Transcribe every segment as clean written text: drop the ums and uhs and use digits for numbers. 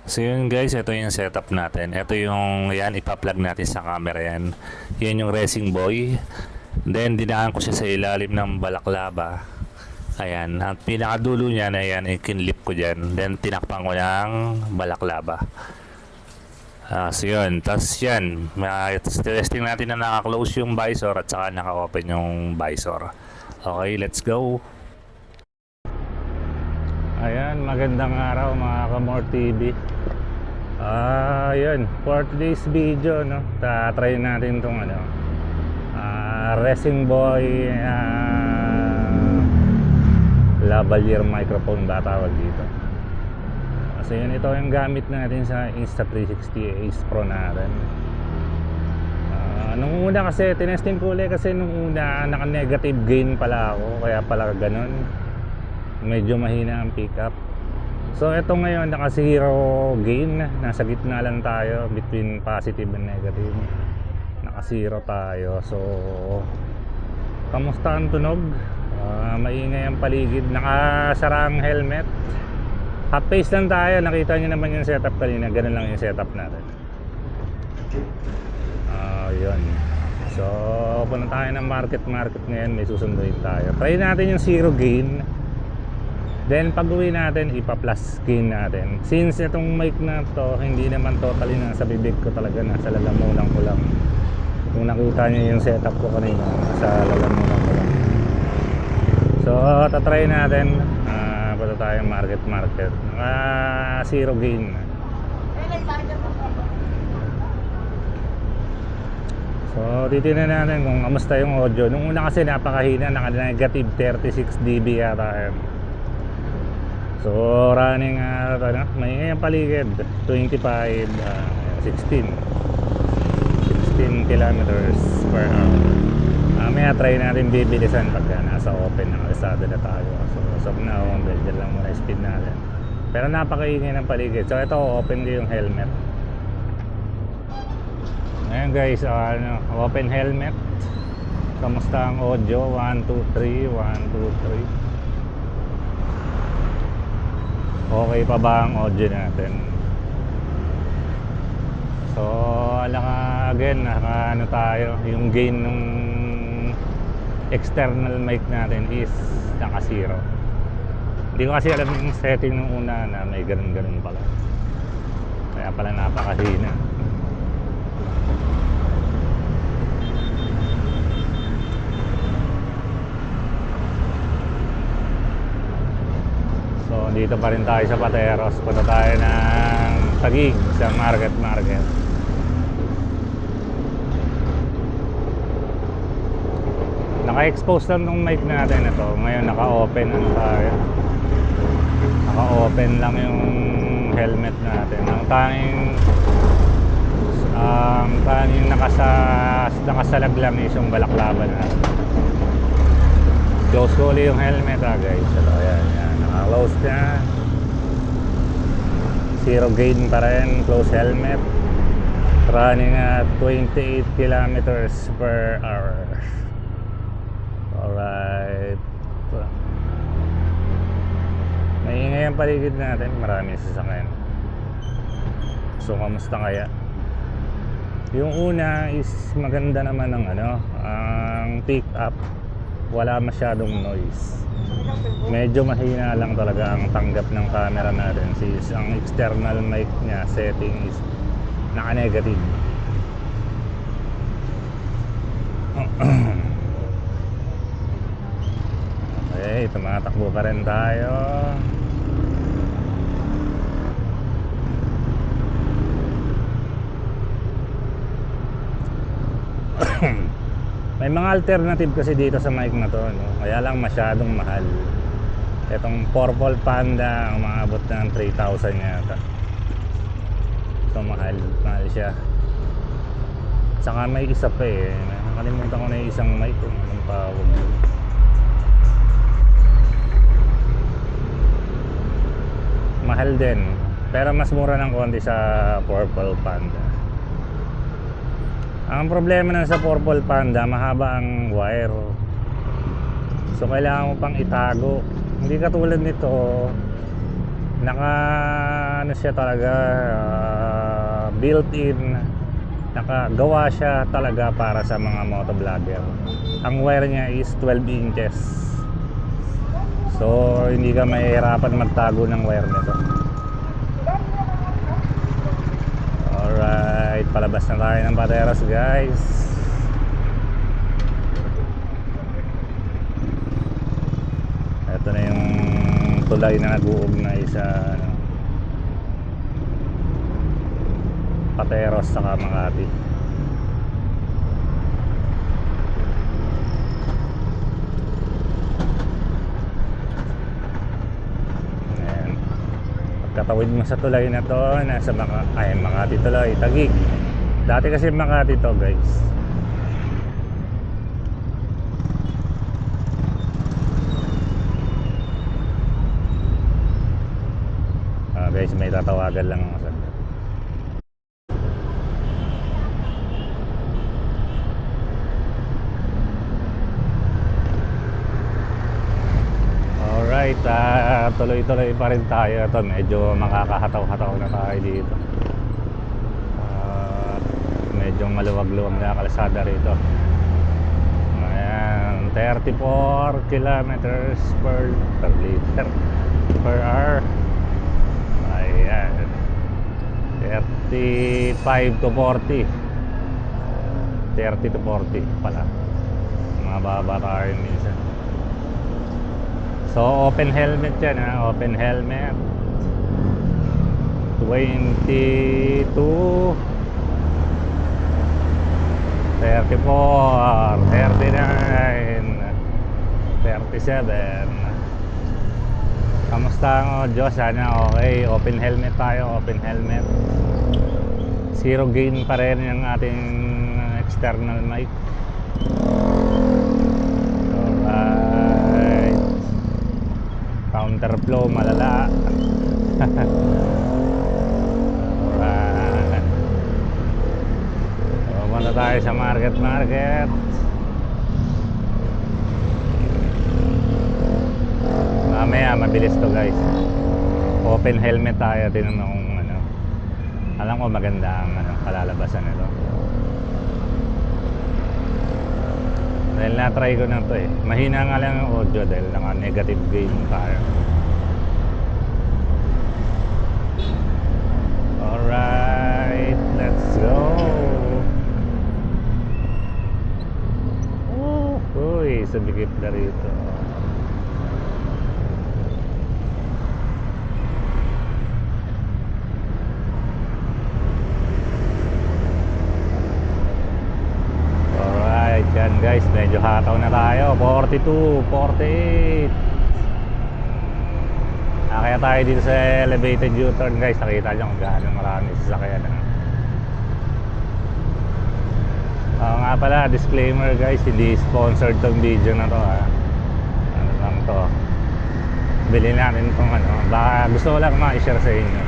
So yun guys, ito yung setup natin. Ito yung yan, ipa-plug natin sa camera yan. Yan yung Racing Boy. Then dinaan ko siya sa ilalim ng balaklava. Ayan, ang pinakadulo niya na yan, ikinlip ko dyan. Then tinakpan ko ng balaklava. So yun, tapos yan, testing natin na naka-close yung visor at saka naka-open yung visor. Okay, let's go. Ayan, magandang araw mga Kamor TV. Yun, for today's video, no, try natin tong Racing Boy lavalier microphone ba tawag dito. So yun, ito yung gamit natin sa Insta360 Ace Pro natin. Nung una kasi, tinesting ko ulit kasi nung una, naka-negative gain pala ako, kaya pala ganun. Medyo mahina ang pickup. So ito ngayon, naka-zero gain. Nasa gitna lang tayo between positive and negative. Naka-zero tayo. So, kamusta ang tunog? Maingay ang paligid. Nakasara ang helmet. Half face lang tayo. Nakita nyo naman yung setup kanina. Ganun lang yung setup natin. Yun. So punta tayo ng market ngayon. May susunduin tayo. Try natin yung zero gain. Then pag uwi natin, ipa-plus gain natin. Since itong mic na to, hindi naman totally nasa bibig ko talaga. Nasa lalamunan ko lang. Kung nakita nyo yung setup ko kanina, nasa lalamunan ko lang. So tatry natin. Punta tayo market. Zero gain. So titignan natin kung kamusta yung audio. Nung una kasi napakahina, naka-negative 36 dB yata. So running may ang paligid 25 16 kilometers per hour. May try natin bibilisan pagka nasa open ng kalsada na tayo. So now, medyo lang muna speed natin. Pero napakaingay ng paligid. So ito, open ko yung helmet. Ngayon guys, open helmet. Kamusta ang audio? 1, 2, 3 1, 2, 3. Okay pa ba ang audio natin? So again, tayo, yung gain ng external mic natin is naka zero. Hindi ko kasi alam yung setting nung una na may ganun pala. Kaya pala napakahina. So dito pa rin tayo sa Pateros. Punta tayo ng Taguig sa market. Naka-expose lang tong mic natin ito. Ngayon naka-open tayo. Naka-open lang yung helmet natin. Ang tanging nakasalag lang is yung balaklava natin. Close ko ulit yung helmet guys. So ayan. Close na. Zero gain pa rin. Close helmet. Running at 28 kilometers per hour. Alright. Maingay ang paligid natin. Marami sasakyan. So kamusta kaya? Yung una is maganda naman ang ang pick up. Wala masyadong noise. Medyo mahina lang talaga ang tanggap ng camera natin since ang external mic niya setting is naka-negative. Okay, tumatakbo pa rin tayo. May mga alternative kasi dito sa mic na to, no? Kaya lang masyadong mahal. Itong Purple Panda, ang maabot ng 3,000 yata. So mahal siya. Saka may isa pa nakalimutan ko na yung isang mic kung anong tawag yun. Mahal din, pero mas mura ng konti sa Purple Panda. Ang problema na sa Purple Panda, mahaba ang wire. So kailangan mo pang itago. Hindi katulad nito, Naka ano siya talaga, built-in, nakagawa siya talaga para sa mga motovlogger. Ang wire niya is 12 inches, so hindi ka mahihirapan magtago ng wire nito. Alright, palabas na tayo ng Pateros guys. Ito na yung tulay na nag-uugnay sa ano, Pateros saka Makati. Ayan. Pagkatawid mo sa tulay na to, nasa Makati tuloy, Taguig. Dati kasi Makati to guys. Guys, may tatawagan lang ako sa alright, tuloy-tuloy pa rin tayo. Ito, medyo makakahataw-hataw na tayo dito. Medyo maluwag-luwag na kalsada rito. Ayan, 34 kilometers per liter per hour. Ayan, 35 to 40, 30 to 40 pala. Mga baba tayo minsan. So open helmet yan ha, open helmet. 22, 34, 39, 37. Kamusta ang audio? Sana okay. Open helmet tayo, open helmet. Zero gain pa rin yung ating external mic. Alright. Counterflow malala. Alright. So, muna tayo sa market. Mamaya mabilis to guys. Open helmet tayo. Tinanong kung ano. Alam ko maganda ang kalalabasan nito. Dahil na-try ko na to eh. Mahina nga lang ang audio dahil naka-negative gain tayo. Alright, let's go. Uy, sabikip na rito. Yan guys, medyo hataw na tayo. 42, 48. Kaya tayo dito sa elevated U-turn guys. Nakita nyo kung gaano marami sasakyan. Nga pala, disclaimer guys, hindi sponsored tong video na to ha. Ano lang to, bili natin itong baka gusto ko lang ma-share sa inyo.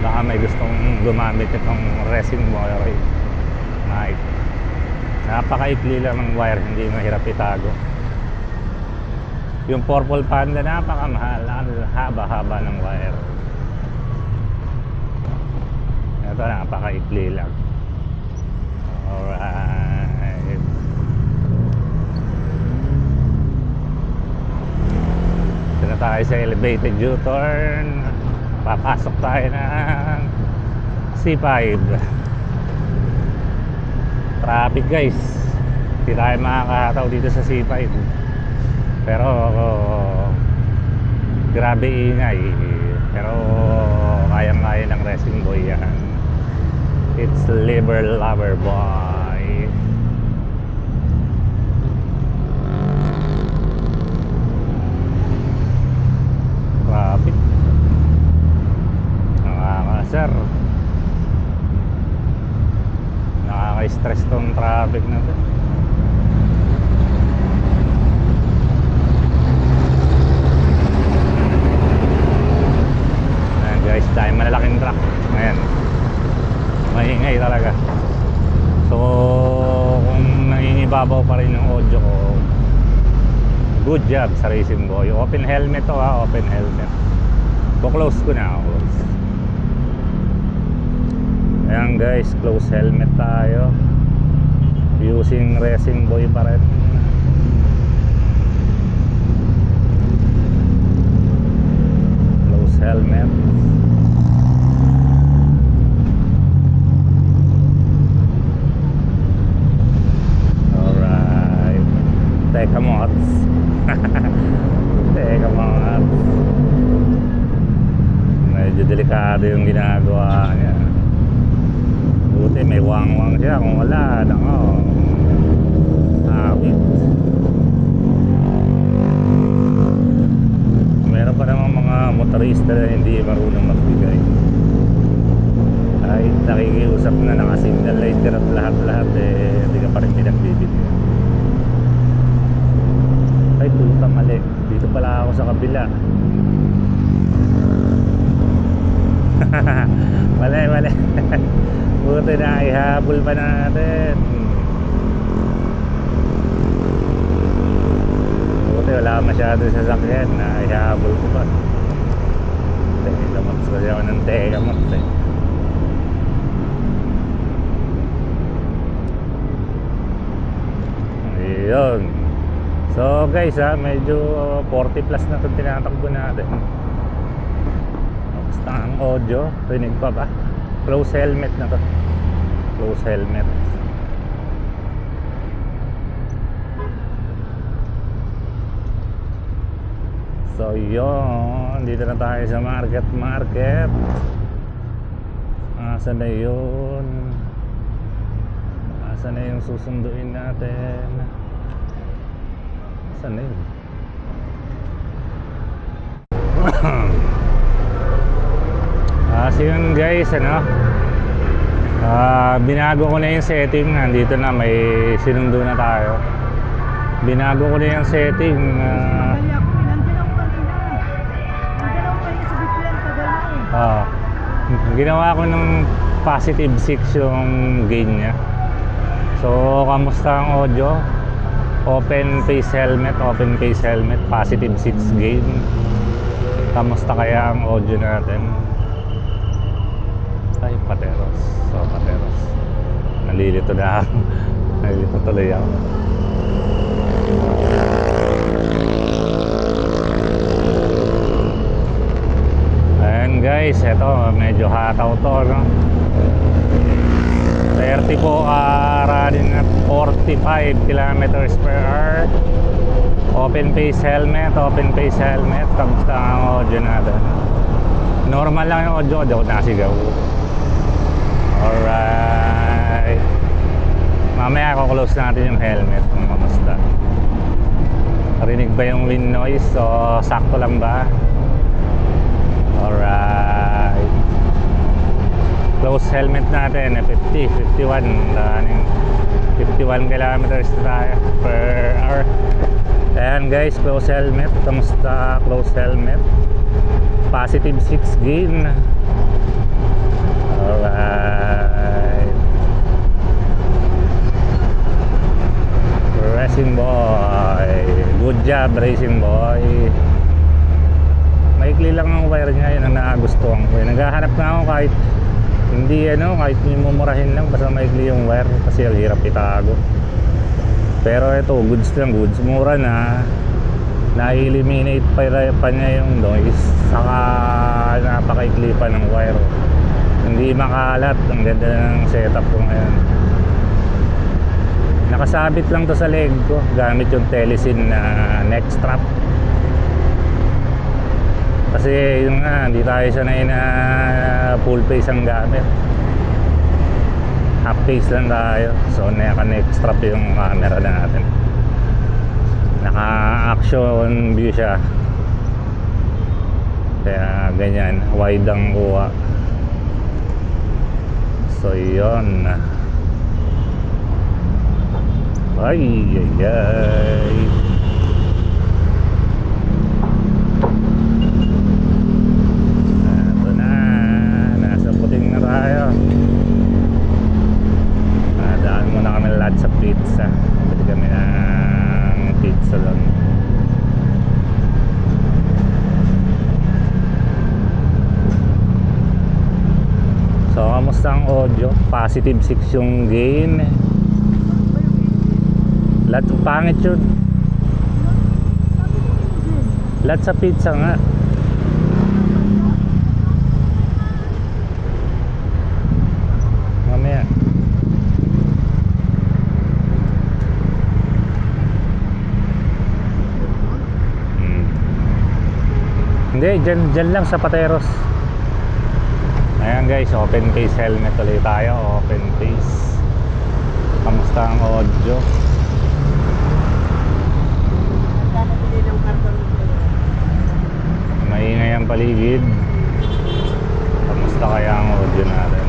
Baka may gustong gumamit itong resin wire mic. Napakaikli lang ng wire, hindi mahirap itago. Yung Purple Panda, napakamahal. Haba-haba ng wire. Ito, napakaikli lang. Alright. Ito na tayo sa elevated U-turn. Papasok tayo ng C5. Traffic guys, hindi tayo makakataw dito sa C5. Pero grabe ingay. Pero kayang-kaya ng racing boy yan. It's liver lover boy. Traffic, nakakasar. Nakaka-stress tong traffic na to. Ayan guys, dahil malalaking truck. Ayan, maingay talaga. So kung nangingibabaw pa rin yung audio ko, good job sa racing boy. Open helmet to ha, open helmet. Close ko na, close. Ayan guys, close helmet tayo. Using Racing Boy pa rin. Close helmet. Alright. Teka mods. Teka mods. Medyo delikado yung ginagawa niya. Buti may wang-wang siya. Kung wala, nako, hawit. Meron pa namang mga motorista na hindi marunong magbigay. Kahit nakikiusap na naka-signal light ka at lahat-lahat, eh, hindi ka pa rin pinagbibigyan. Ay, puta, mali. Dito pala ako sa kabila. Mali, mali. Buti na, ihabol pa natin. Buti wala masyado sasakyan na ihabol ko pa. Teka mods kasi ako ng teka mods eh. Ayun. So guys medyo 40 plus na ito tinatakbo natin. Basta ang audio, rinig pa ba? Close helmet na to. Close helmet. So yun, dito na tayo sa market. Asan na yun? Asan na yung susunduin natin? Asan na yun? So yun guys, binago ko na yung setting. Nandito na, may sinundo na tayo. Binago ko na yung setting. Ginawa ko ng positive 6 yung gain niya. So kamusta ang audio? Open face helmet, positive 6 gain. Kamusta kaya ang audio natin? Ay, pateros. So, pateros. Nalilito na ako. Nalilito tuloy ako. Ayan guys, eto medyo hataw to, no? 30 po, running at 45 kilometers per hour. Open face helmet. Kamusta ang audio natin? Normal lang yung audio, di ako nasigaw. Alright. Mamaya ko-close natin yung helmet kung kamusta. Rinig ba yung wind noise? So, sakto lang ba? Alright. Close helmet natin, 50, 51. 51 kilometers na tayo per hour. Ayan guys, close helmet. Kamusta close helmet? Positive 6 gain. Alright. Racing boy. Good job, racing boy. Maikli lang ang wire niya, yun ang nagustuhan ko. Naghahanap na ako kahit hindi kahit mumurahin lang, basta maikli yung wire kasi ang hirap itago. Pero ito, goods lang, goods. Mura na. Na-eliminate pa niya yung noise. Saka napakaikli pa ng wire. Hindi makalat. Ang ganda ng setup ko ngayon. Nakasabit lang to sa leg ko gamit yung Telesin na neck strap. Kasi yun nga, hindi tayo sanay na full face ang gamit. Half face lang tayo. So naka-neck strap yung camera natin. Naka-action view siya. Kaya ganyan, wide ang kuha. So yun. Ay. Ito na. Nasa puting na tayo. Daan muna kami lahat sa pizza. Bili kami ng pizza lang. Kamusta ang audio? Positive 6 yung gain. Lahat pangit yun. Lahat sa pizza nga. Mamaya. Hindi, dyan lang sa Pateros. Ayan guys, open case helmet ulit tayo. Open case. Kamusta ang audio? Maingay ang paligid. Kamusta kaya ang audio natin?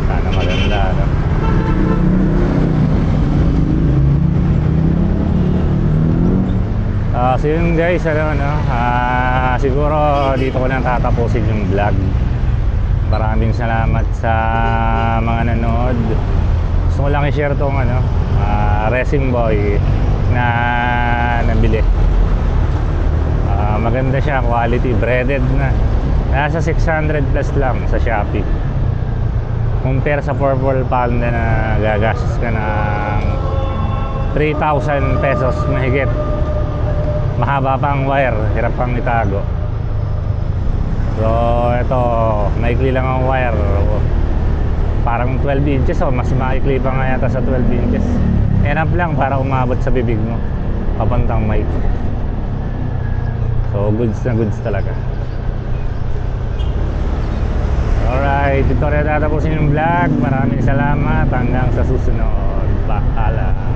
Sana maganda, no? So yun guys, siguro dito ko lang tatapusin yung vlog. Maraming salamat sa mga nanood. Gusto ko lang i-share tong Racing Boy na nabili. Maganda siya, quality, breaded na. Nasa 600 plus lang sa Shopee. Compare sa Purple Panda na gagastos ka ng 3,000 pesos mahigit. Mahaba pang wire, hirap pang itago. So ito, maikli lang ang wire. Parang 12 inches o mas maikli pa nga yata sa 12 inches. Enough lang para umabot sa bibig mo papuntang mic. So goods na goods talaga. Alright, dito rin tatapusin yung vlog. Maraming salamat. Hanggang sa susunod. Paalam.